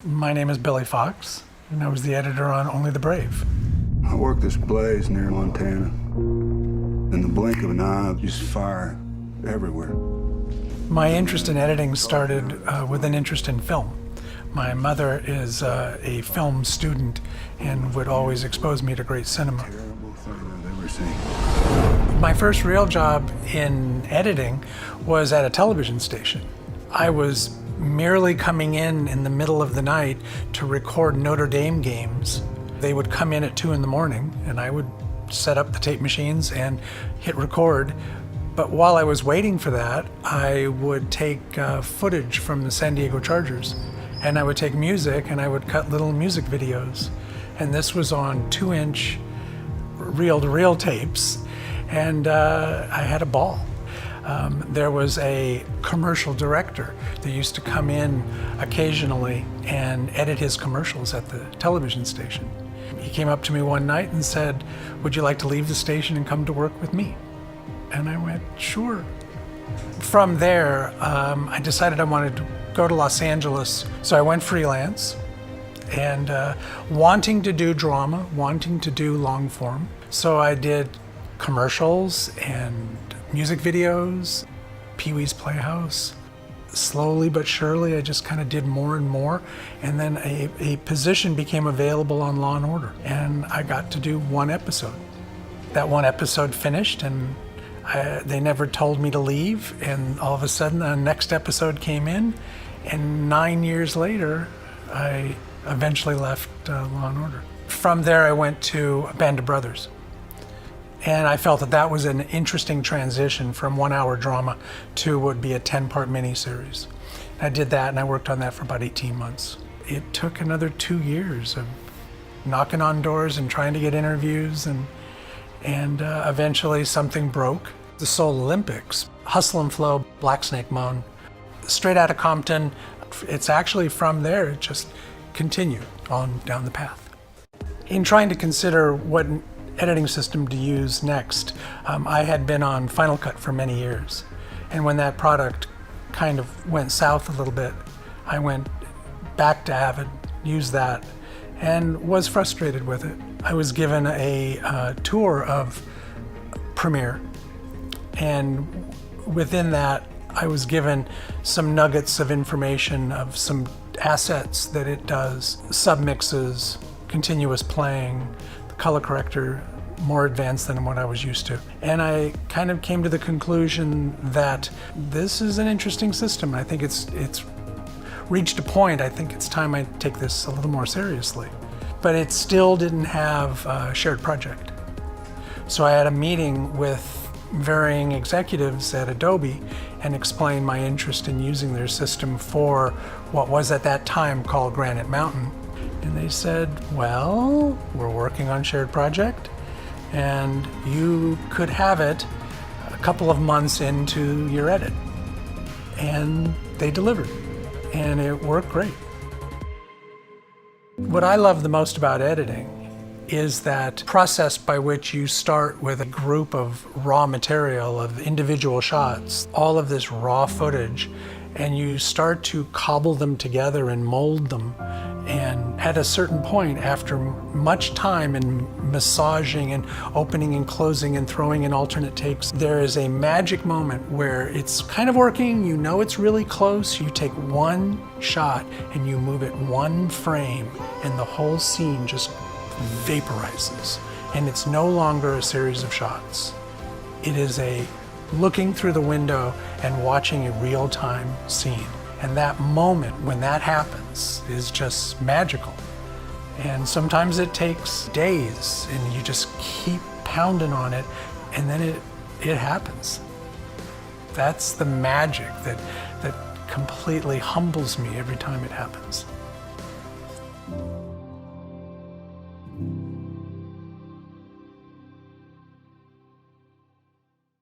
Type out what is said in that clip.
My name is Billy Fox, and I was the editor on Only the Brave. I worked this blaze near Montana. In the blink of an eye, just fire everywhere. My interest in editing started with an interest in film. My mother is a film student and would always expose me to great cinema. Terrible thing I've ever seen. My first real job in editing was at a television station. I was merely coming in the middle of the night to record Notre Dame games. They would come in at 2 in the morning and I would set up the tape machines and hit record. But while I was waiting for that, I would take footage from the San Diego Chargers, and I would take music and I would cut little music videos. And this was on 2-inch reel-to-reel tapes, and I had a ball. There was a commercial director that used to come in occasionally and edit his commercials at the television station. He came up to me one night and said, "Would you like to leave the station and come to work with me?" And I went, "Sure." From there, I decided I wanted to go to Los Angeles, so I went freelance, and wanting to do drama, wanting to do long form. So I did commercials and music videos, Pee-wee's Playhouse. Slowly but surely, I just kind of did more and more, and then a position became available on Law & Order, and I got to do one episode. That one episode finished, and they never told me to leave, and all of a sudden the next episode came in, and 9 years later, I eventually left Law & Order. From there, I went to Band of Brothers. And I felt that that was an interesting transition from 1-hour drama to what would be a 10-part miniseries. I did that, and I worked on that for about 18 months. It took another 2 years of knocking on doors and trying to get interviews, and eventually something broke. The Seoul Olympics, Hustle and Flow, Black Snake Moan, straight out of Compton. It's actually from there, it just continued on down the path. In trying to consider what editing system to use next, I had been on Final Cut for many years. And when that product kind of went south a little bit, I went back to Avid, used that, and was frustrated with it. I was given a tour of Premiere, and within that, I was given some nuggets of information of some assets that it does, submixes, continuous playing, the color corrector, more advanced than what I was used to. And I kind of came to the conclusion that this is an interesting system. I think it's reached a point, I think it's time I take this a little more seriously. But it still didn't have a shared project. So I had a meeting with varying executives at Adobe and explained my interest in using their system for what was at that time called Granite Mountain. And they said, "Well, we're working on shared project, and you could have it a couple of months into your edit." And they delivered, and it worked great. What I love the most about editing is that process by which you start with a group of raw material, of individual shots, all of this raw footage, and you start to cobble them together and mold them. And at a certain point, after much time and massaging and opening and closing and throwing in alternate takes, there is a magic moment where it's kind of working, you know it's really close, you take one shot and you move it one frame, and the whole scene just vaporizes. And it's no longer a series of shots. It is a looking through the window and watching a real-time scene. And that moment when that happens is just magical. And sometimes it takes days and you just keep pounding on it, and then it happens. That's the magic that completely humbles me every time it happens.